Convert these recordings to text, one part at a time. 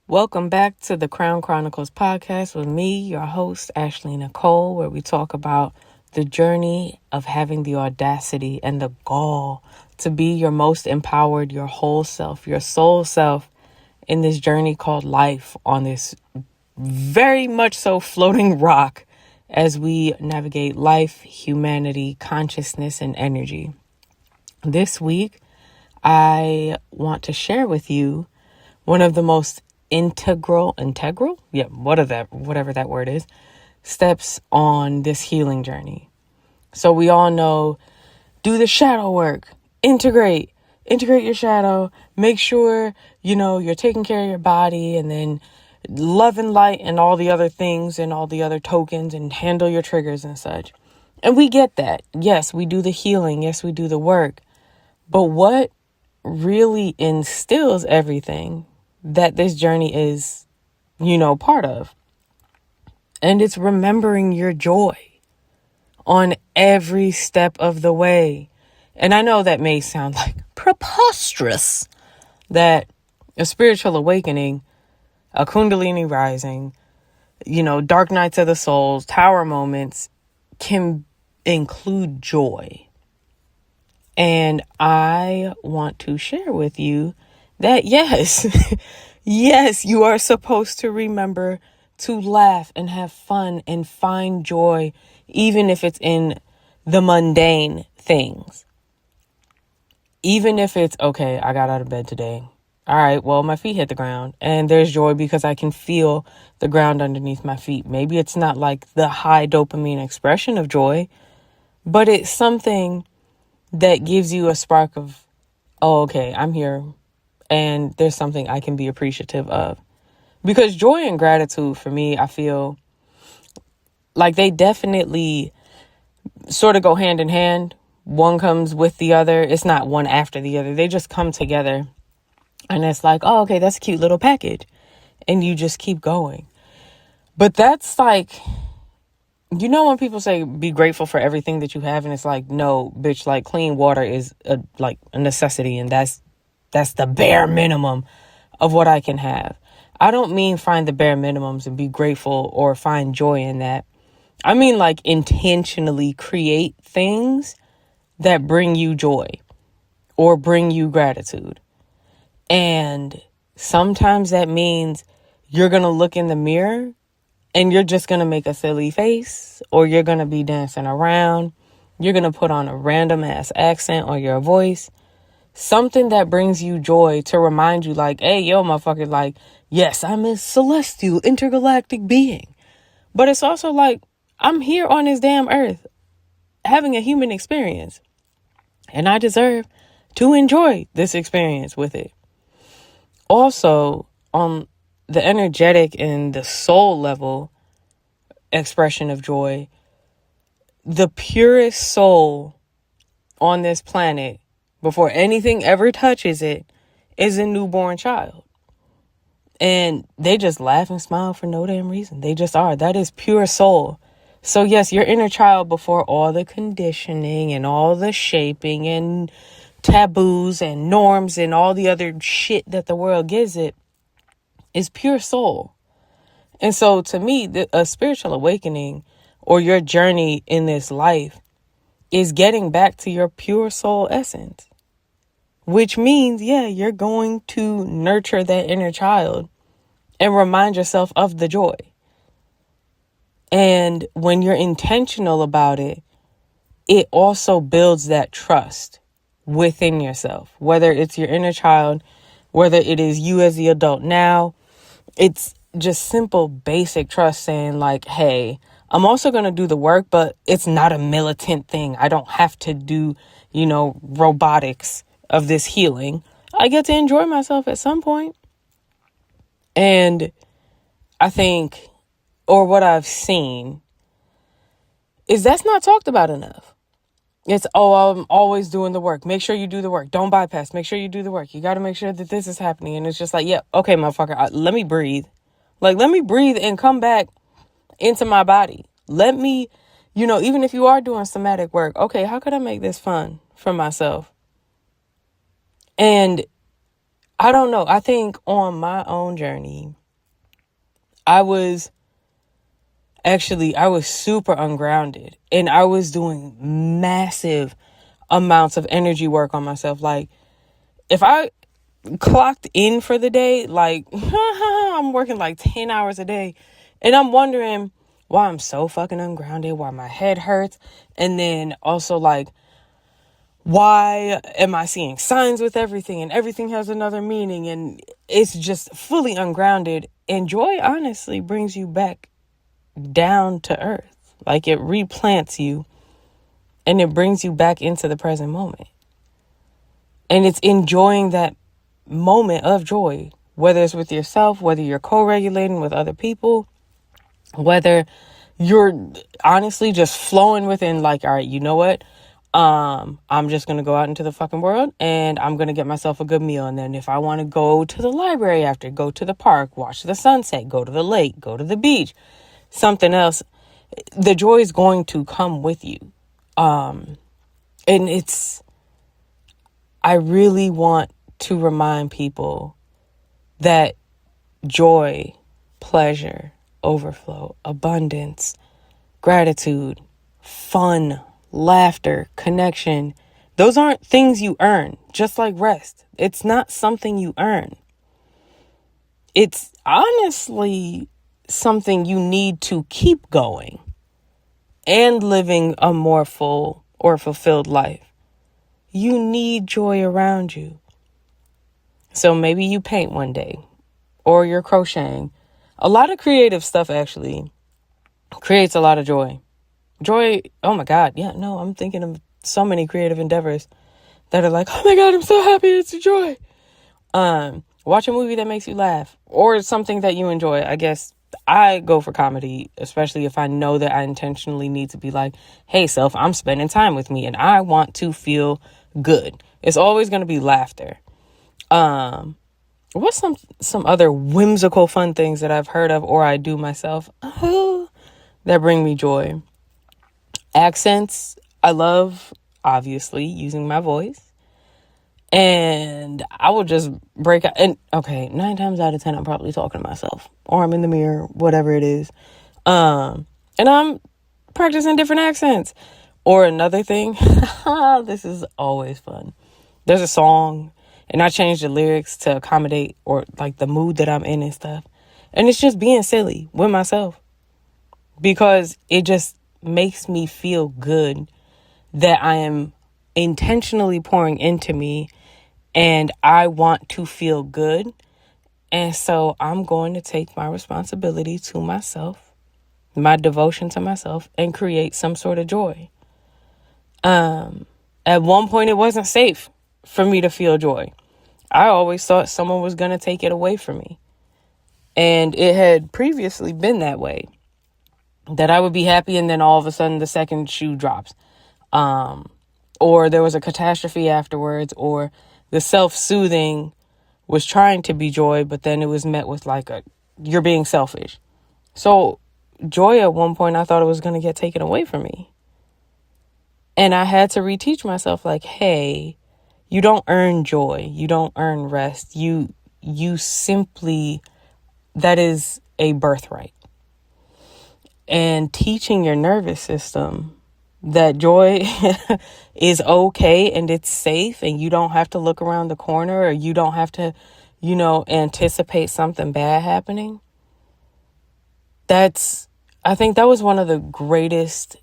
Welcome back to the Crown Chronicles podcast with me, your host, Ashley Nicole, where we talk about the journey of having the audacity and the gall to be your most empowered, your whole self, your soul self in this journey called life on this very much so floating rock as we navigate life, humanity, consciousness, and energy. This week, I want to share with you one of the most integral, whatever that word is, steps on this healing journey. So we all know, do the shadow work, integrate your shadow, make sure, you're taking care of your body, and then love and light and all the other things and all the other tokens and handle your triggers and such. And we get that. Yes, we do the healing. Yes, we do the work. But what really instills everything that this journey is, part of. And it's remembering your joy on every step of the way. And I know that may sound like preposterous, that a spiritual awakening, a Kundalini rising, dark nights of the souls, tower moments can include joy. And I want to share with you that yes, yes, you are supposed to remember to laugh and have fun and find joy, even if it's in the mundane things. Even if it's, okay, I got out of bed today. All right, well, my feet hit the ground and there's joy because I can feel the ground underneath my feet. Maybe it's not like the high dopamine expression of joy, but it's something that gives you a spark of, oh, okay, I'm here. And there's something I can be appreciative of. Because joy and gratitude, for me, I feel like they definitely sort of go hand in hand. One comes with the other. It's not one after the other. They just come together. And it's like, oh, okay, that's a cute little package. And you just keep going. But that's like, when people say be grateful for everything that you have, and it's like, no, bitch, like clean water is a necessity. And that's the bare minimum of what I can have. I don't mean find the bare minimums and be grateful or find joy in that. I mean like intentionally create things that bring you joy or bring you gratitude. And sometimes that means you're going to look in the mirror and you're just going to make a silly face, or you're going to be dancing around. You're going to put on a random ass accent on your voice. Something that brings you joy to remind you like, hey, yo, motherfucker, like, yes, I'm a celestial intergalactic being. But it's also like, I'm here on this damn earth having a human experience. And I deserve to enjoy this experience with it. Also, on the energetic and the soul level expression of joy, the purest soul on this planet, before anything ever touches it, is a newborn child. And they just laugh and smile for no damn reason. They just are. That is pure soul. So yes, your inner child, before all the conditioning and all the shaping and taboos and norms and all the other shit that the world gives it, is pure soul. And so to me, a spiritual awakening or your journey in this life is getting back to your pure soul essence. Which means, you're going to nurture that inner child and remind yourself of the joy. And when you're intentional about it, it also builds that trust within yourself. Whether it's your inner child, whether it is you as the adult now, it's just simple, basic trust saying like, hey, I'm also going to do the work, but it's not a militant thing. I don't have to do, robotics of this healing. I get to enjoy myself at some point. And I think, or what I've seen, is that's not talked about enough. It's, I'm always doing the work. Make sure you do the work. Don't bypass. Make sure you do the work. You got to make sure that this is happening. And it's just like, okay, motherfucker, let me breathe. Like, let me breathe and come back into my body. Let me, even if you are doing somatic work, okay, how could I make this fun for myself? And I don't know. I think on my own journey, I was super ungrounded, and I was doing massive amounts of energy work on myself. Like, if I clocked in for the day, like, I'm working like 10 hours a day, and I'm wondering why I'm so fucking ungrounded, why my head hurts, and then also, like, why am I seeing signs with everything, and everything has another meaning, and it's just fully ungrounded. And joy honestly brings you back down to earth. Like, it replants you and it brings you back into the present moment. And it's enjoying that moment of joy, whether it's with yourself, whether you're co-regulating with other people, whether you're honestly just flowing within, like, all right, you know what? I'm just going to go out into the fucking world and I'm going to get myself a good meal. And then if I want to go to the library after, go to the park, watch the sunset, go to the lake, go to the beach, something else, the joy is going to come with you. And I really want to remind people that joy, pleasure, overflow, abundance, gratitude, fun, laughter, connection, those aren't things you earn, just like rest. It's not something you earn. It's honestly something you need to keep going and living a more full or fulfilled life. You need joy around you. So maybe you paint one day, or you're crocheting. A lot of creative stuff actually creates a lot of joy. Joy, oh my God, yeah, no, I'm thinking of so many creative endeavors that are like, oh my God, I'm so happy, it's a joy. Watch a movie that makes you laugh, or something that you enjoy. I guess I go for comedy, especially if I know that I intentionally need to be like, hey, self, I'm spending time with me and I want to feel good. It's always going to be laughter. What's some other whimsical fun things that I've heard of or I do myself that bring me joy? Accents. I love, obviously, using my voice. And I will just break out. And okay, 9 times out of 10, I'm probably talking to myself, or I'm in the mirror, whatever it is. And I'm practicing different accents. Or another thing, this is always fun. There's a song and I change the lyrics to accommodate or like the mood that I'm in and stuff. And it's just being silly with myself, because it just makes me feel good that I am intentionally pouring into me and I want to feel good. And so I'm going to take my responsibility to myself, my devotion to myself, and create some sort of joy. At one point, it wasn't safe for me to feel joy. I always thought someone was going to take it away from me. And it had previously been that way, that I would be happy and then all of a sudden the second shoe drops. Or there was a catastrophe afterwards, or the self-soothing was trying to be joy, but then it was met with like you're being selfish. So joy at one point, I thought it was going to get taken away from me. And I had to reteach myself, like, hey, you don't earn joy. You don't earn rest. You simply, that is a birthright. And teaching your nervous system that joy is okay and it's safe and you don't have to look around the corner, or you don't have to, anticipate something bad happening. I think that was one of the greatest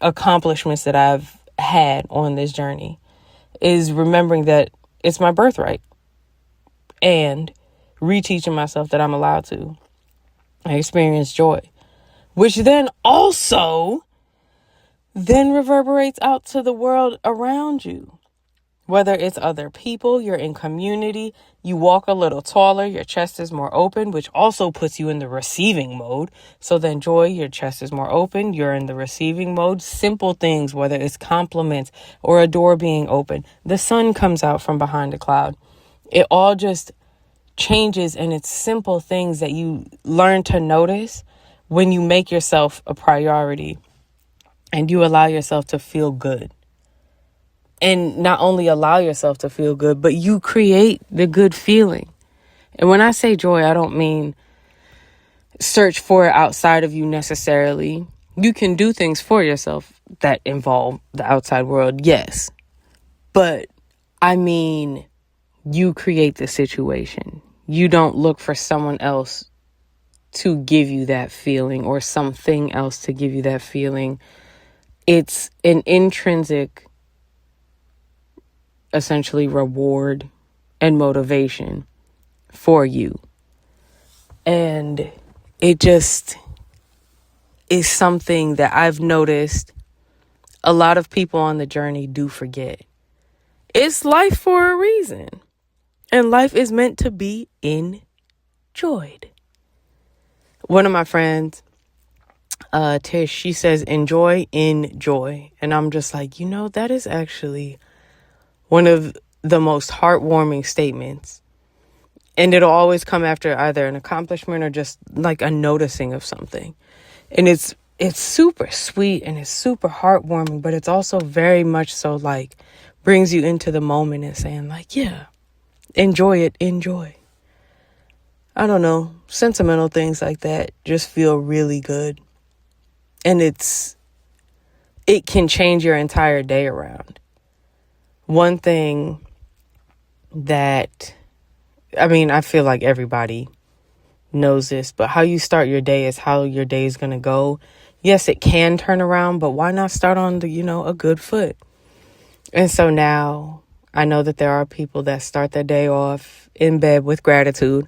accomplishments that I've had on this journey, is remembering that it's my birthright and reteaching myself that I'm allowed to experience joy, which then also reverberates out to the world around you. Whether it's other people, you're in community, you walk a little taller, your chest is more open, which also puts you in the receiving mode. So then joy, your chest is more open, you're in the receiving mode. Simple things, whether it's compliments or a door being open, the sun comes out from behind a cloud. It all just changes, and it's simple things that you learn to notice when you make yourself a priority and you allow yourself to feel good. And not only allow yourself to feel good, but you create the good feeling. And when I say joy, I don't mean search for it outside of you necessarily. You can do things for yourself that involve the outside world, yes. But I mean, you create the situation. You don't look for someone else to give you that feeling or something else to give you that feeling. It's an intrinsic, essentially, reward and motivation for you. And it just is something that I've noticed a lot of people on the journey do forget. It's life for a reason. And life is meant to be enjoyed. One of my friends, Tish, she says, enjoy. And I'm just like, that is actually one of the most heartwarming statements. And it'll always come after either an accomplishment or just like a noticing of something. And it's super sweet and it's super heartwarming, but it's also very much so like brings you into the moment and saying like, yeah, enjoy it, enjoy. I don't know, sentimental things like that just feel really good. And it can change your entire day around. One thing that, I feel like everybody knows this, but how you start your day is how your day is going to go. Yes, it can turn around, but why not start on a good foot? And so now I know that there are people that start their day off in bed with gratitude.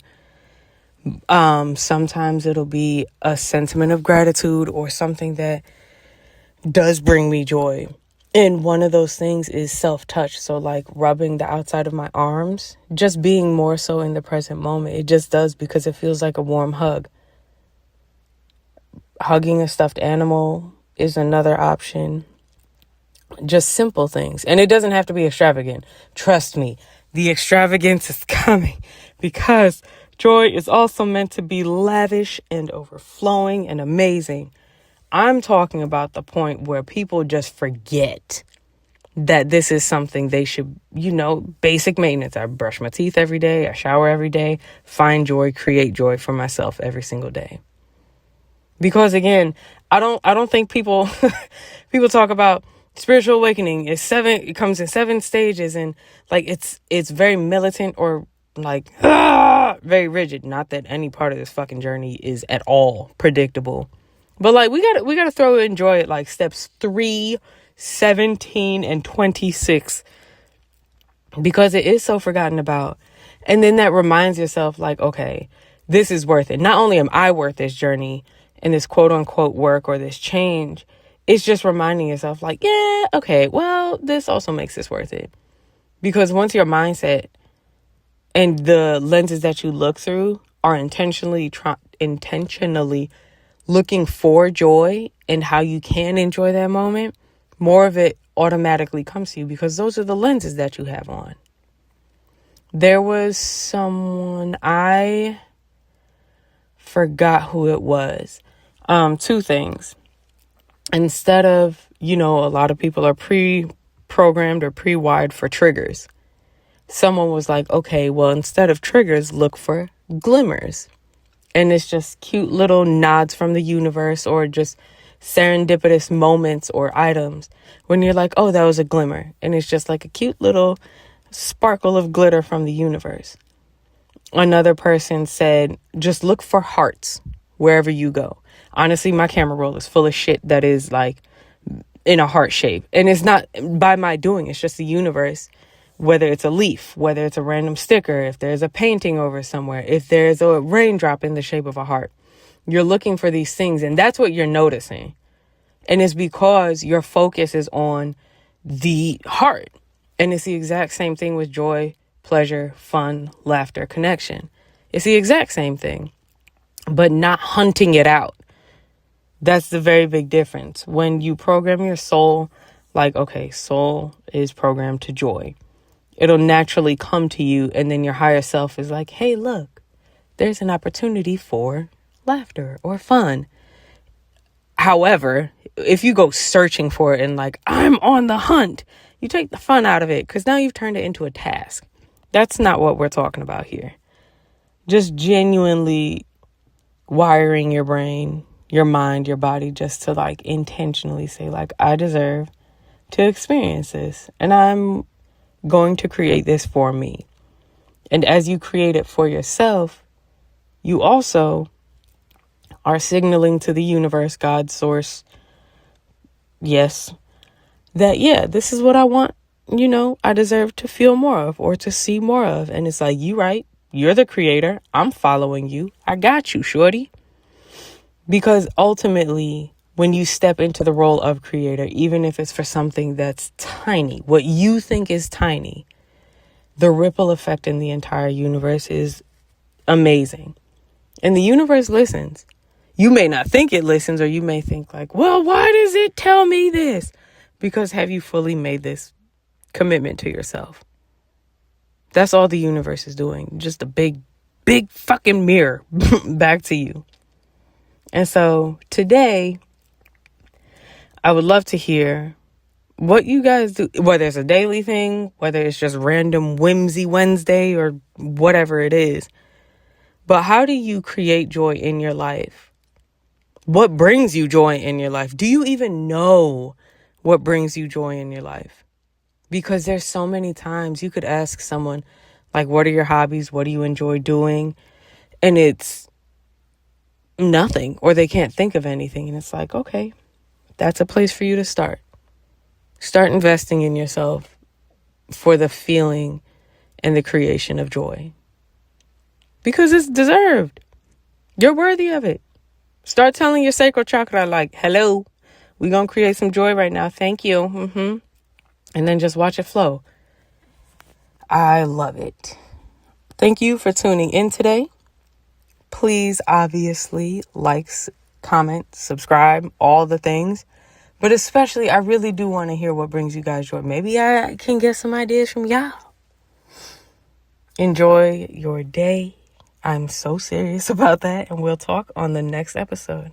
Sometimes it'll be a sentiment of gratitude or something that does bring me joy. And one of those things is self-touch. So like rubbing the outside of my arms, just being more so in the present moment. It just does, because it feels like a warm hug. Hugging a stuffed animal is another option. Just simple things. And it doesn't have to be extravagant. Trust me, the extravagance is coming, because joy is also meant to be lavish and overflowing and amazing. I'm talking about the point where people just forget that this is something they should, basic maintenance. I brush my teeth every day. I shower every day. Find joy, create joy for myself every single day. Because again, I don't think people talk about spiritual awakening. It comes in 7 stages, and like it's very militant or like very rigid. Not that any part of this fucking journey is at all predictable. But like we gotta throw enjoy it like steps 3, 17, and 26, because it is so forgotten about. And then that reminds yourself like, okay, this is worth it. Not only am I worth this journey and this quote unquote work or this change, it's just reminding yourself like, yeah, okay, well, this also makes this worth it. Because once your mindset and the lenses that you look through are intentionally looking for joy and how you can enjoy that moment, more of it automatically comes to you, because those are the lenses that you have on. There was someone, I forgot who it was. 2 things. Instead of, a lot of people are pre-programmed or pre-wired for triggers. Someone was like, okay, well, instead of triggers, look for glimmers. And it's just cute little nods from the universe or just serendipitous moments or items when you're like, oh, that was a glimmer. And it's just like a cute little sparkle of glitter from the universe. Another person said, just look for hearts wherever you go. Honestly, my camera roll is full of shit that is like in a heart shape. And it's not by my doing. It's just the universe. Whether it's a leaf, whether it's a random sticker, if there's a painting over somewhere, if there's a raindrop in the shape of a heart, you're looking for these things, and that's what you're noticing. And it's because your focus is on the heart. And it's the exact same thing with joy, pleasure, fun, laughter, connection. It's the exact same thing, but not hunting it out. That's the very big difference. When you program your soul, like, okay, soul is programmed to joy. It'll naturally come to you, and then your higher self is like, hey, look, there's an opportunity for laughter or fun. However, if you go searching for it and like, I'm on the hunt, you take the fun out of it, because now you've turned it into a task. That's not what we're talking about here. Just genuinely wiring your brain, your mind, your body, just to like intentionally say like, I deserve to experience this, and I'm going to create this for me. And as you create it for yourself, you also are signaling to the universe, God, source, yes, that, yeah, this is what I want. I deserve to feel more of or to see more of. And it's like, you right. You're the creator. I'm following you. I got you, shorty. Because ultimately, when you step into the role of creator, even if it's for something that's tiny, what you think is tiny, the ripple effect in the entire universe is amazing. And the universe listens. You may not think it listens, or you may think like, well, why does it tell me this? Because have you fully made this commitment to yourself? That's all the universe is doing. Just a big fucking mirror back to you. And so today, I would love to hear what you guys do, whether it's a daily thing, whether it's just random whimsy Wednesday or whatever it is. But how do you create joy in your life? What brings you joy in your life? Do you even know what brings you joy in your life? Because there's so many times you could ask someone, like, what are your hobbies? What do you enjoy doing? And it's nothing, or they can't think of anything. And it's like, okay, that's a place for you to start. Start investing in yourself for the feeling and the creation of joy. Because it's deserved. You're worthy of it. Start telling your sacral chakra, like, hello, we're going to create some joy right now. Thank you. And then just watch it flow. I love it. Thank you for tuning in today. Please, obviously, like, comment, subscribe, all the things. But especially, I really do want to hear what brings you guys joy. Maybe I can get some ideas from y'all. Enjoy your day. I'm so serious about that. And we'll talk on the next episode.